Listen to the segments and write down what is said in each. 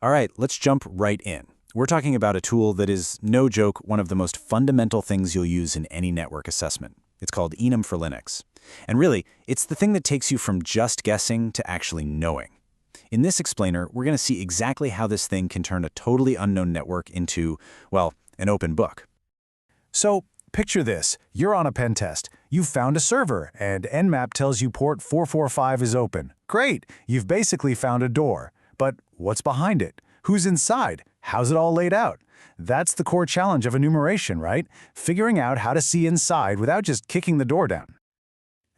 All right, let's jump right in. We're talking about a tool that is, no joke, one of the most fundamental things you'll use in any network assessment. It's called Enum4linux. And really, it's the thing that takes you from just guessing to actually knowing. In this explainer, we're going to see exactly how this thing can turn a totally unknown network into, well, an open book. So, picture this. You're on a pen test. You've found a server, and Nmap tells you port 445 is open. Great! You've basically found a door. But what's behind it? Who's inside? How's it all laid out? That's the core challenge of enumeration, right? Figuring out how to see inside without just kicking the door down.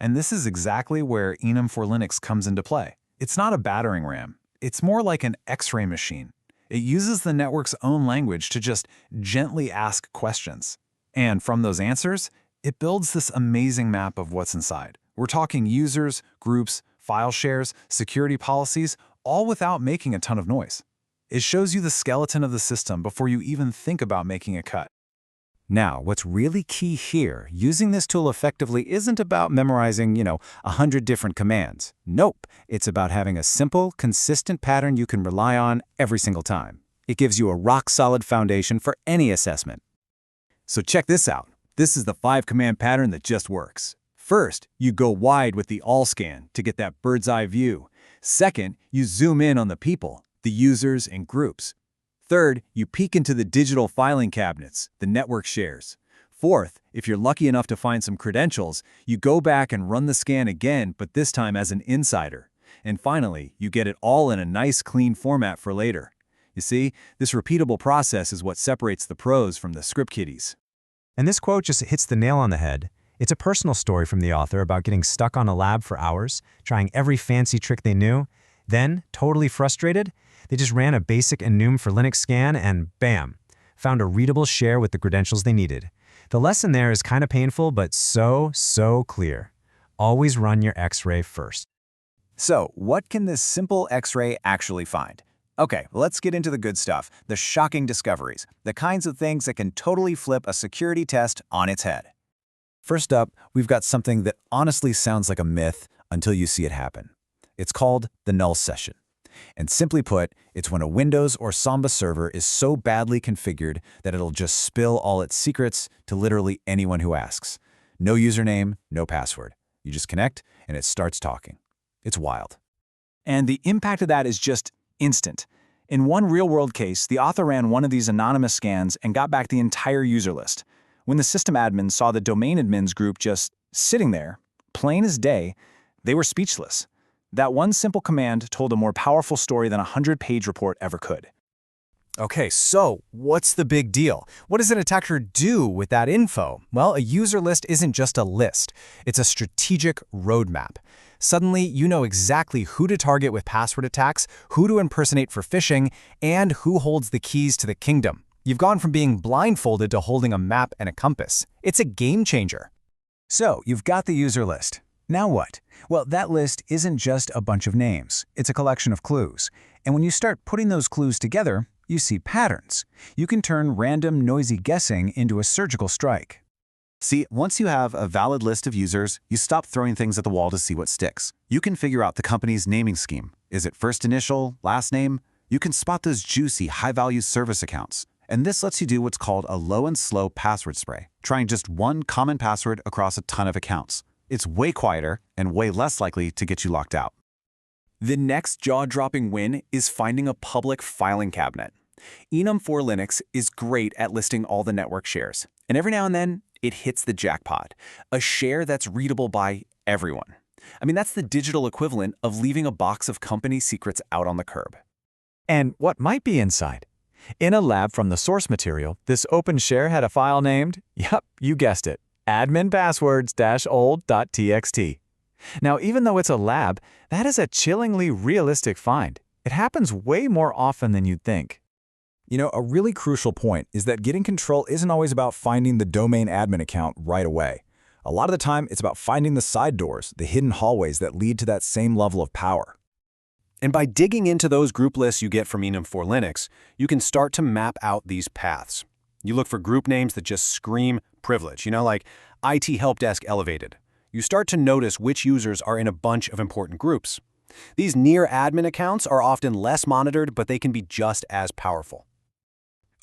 And this is exactly where Enum4linux comes into play. It's not a battering ram. It's more like an X-ray machine. It uses the network's own language to just gently ask questions. And from those answers, it builds this amazing map of what's inside. We're talking users, groups, file shares, security policies, all without making a ton of noise. It shows you the skeleton of the system before you even think about making a cut. Now, what's really key here, using this tool effectively isn't about memorizing, 100 different commands. Nope, it's about having a simple, consistent pattern you can rely on every single time. It gives you a rock-solid foundation for any assessment. So check this out. This is the 5-command pattern that just works. First, you go wide with the all scan to get that bird's eye view. Second, you zoom in on the people, the users and groups. Third, you peek into the digital filing cabinets, the network shares. Fourth, if you're lucky enough to find some credentials, you go back and run the scan again, but this time as an insider. And finally, you get it all in a nice, clean format for later. You see, this repeatable process is what separates the pros from the script kiddies. And this quote just hits the nail on the head. It's a personal story from the author about getting stuck on a lab for hours, trying every fancy trick they knew. Then, totally frustrated, they just ran a basic Enum4linux scan and bam, found a readable share with the credentials they needed. The lesson there is kind of painful, but so clear. Always run your X-ray first. So, what can this simple X-ray actually find? Okay, let's get into the good stuff, the shocking discoveries, the kinds of things that can totally flip a security test on its head. First up, we've got something that honestly sounds like a myth until you see it happen. It's called the null session. And simply put, it's when a Windows or Samba server is so badly configured that it'll just spill all its secrets to literally anyone who asks. No username, no password. You just connect and it starts talking. It's wild. And the impact of that is just instant. In one real-world case, the author ran one of these anonymous scans and got back the entire user list. When the system admins saw the domain admins group just sitting there, plain as day, they were speechless. That one simple command told a more powerful story than a 100-page report ever could. Okay, so what's the big deal? What does an attacker do with that info? Well, a user list isn't just a list. It's a strategic roadmap. Suddenly, you know exactly who to target with password attacks, who to impersonate for phishing, and who holds the keys to the kingdom. You've gone from being blindfolded to holding a map and a compass. It's a game changer. So, you've got the user list. Now what? Well, that list isn't just a bunch of names. It's a collection of clues. And when you start putting those clues together, you see patterns. You can turn random, noisy guessing into a surgical strike. See, once you have a valid list of users, you stop throwing things at the wall to see what sticks. You can figure out the company's naming scheme. Is it first initial, last name? You can spot those juicy, high-value service accounts. And this lets you do what's called a low and slow password spray, trying just one common password across a ton of accounts. It's way quieter and way less likely to get you locked out. The next jaw-dropping win is finding a public filing cabinet. Enum4linux is great at listing all the network shares, and every now and then, it hits the jackpot, a share that's readable by everyone. I mean, that's the digital equivalent of leaving a box of company secrets out on the curb. And what might be inside? In a lab from the source material, this open share had a file named, yep, you guessed it, admin_passwords-old.txt. Now, even though it's a lab, that is a chillingly realistic find. It happens way more often than you'd think. A really crucial point is that getting control isn't always about finding the domain admin account right away. A lot of the time, it's about finding the side doors, the hidden hallways that lead to that same level of power. And by digging into those group lists you get from Enum4linux, you can start to map out these paths. You look for group names that just scream privilege, like IT Help Desk Elevated. You start to notice which users are in a bunch of important groups. These near admin accounts are often less monitored, but they can be just as powerful.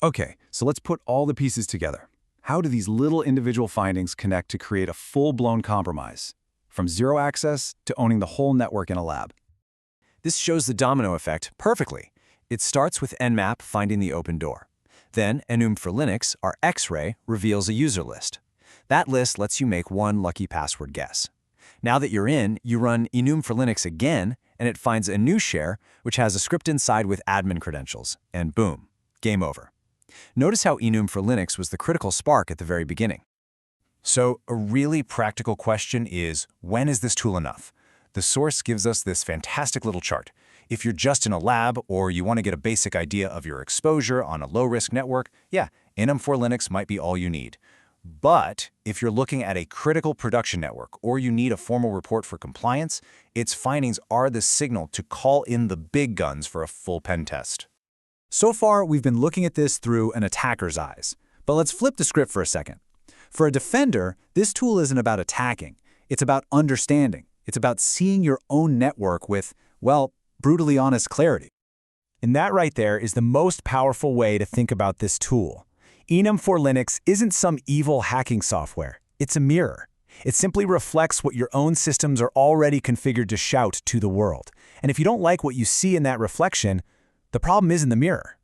Okay, so let's put all the pieces together. How do these little individual findings connect to create a full-blown compromise? From zero access to owning the whole network in a lab. This shows the domino effect perfectly. It starts with Nmap finding the open door. Then Enum4linux, our X-ray, reveals a user list. That list lets you make one lucky password guess. Now that you're in, you run Enum4linux again, and it finds a new share, which has a script inside with admin credentials. And boom, game over. Notice how Enum4linux was the critical spark at the very beginning. So a really practical question is, when is this tool enough? The source gives us this fantastic little chart. If you're just in a lab or you want to get a basic idea of your exposure on a low-risk network, yeah, Enum4linux might be all you need. But if you're looking at a critical production network or you need a formal report for compliance, its findings are the signal to call in the big guns for a full pen test. So far, we've been looking at this through an attacker's eyes. But let's flip the script for a second. For a defender, this tool isn't about attacking. It's about understanding. It's about seeing your own network with, well, brutally honest clarity. And that right there is the most powerful way to think about this tool. Enum4linux isn't some evil hacking software. It's a mirror. It simply reflects what your own systems are already configured to shout to the world. And if you don't like what you see in that reflection, the problem is in the mirror.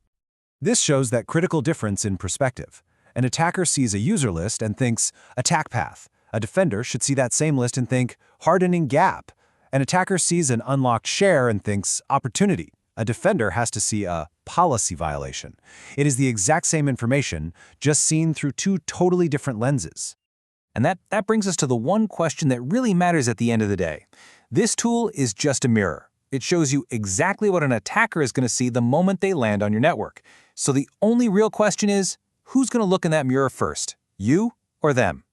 This shows that critical difference in perspective. An attacker sees a user list and thinks, attack path. A defender should see that same list and think, hardening gap. An attacker sees an unlocked share and thinks, opportunity. A defender has to see a policy violation. It is the exact same information, just seen through two totally different lenses. And that brings us to the one question that really matters at the end of the day. This tool is just a mirror. It shows you exactly what an attacker is going to see the moment they land on your network. So the only real question is, who's going to look in that mirror first, you or them?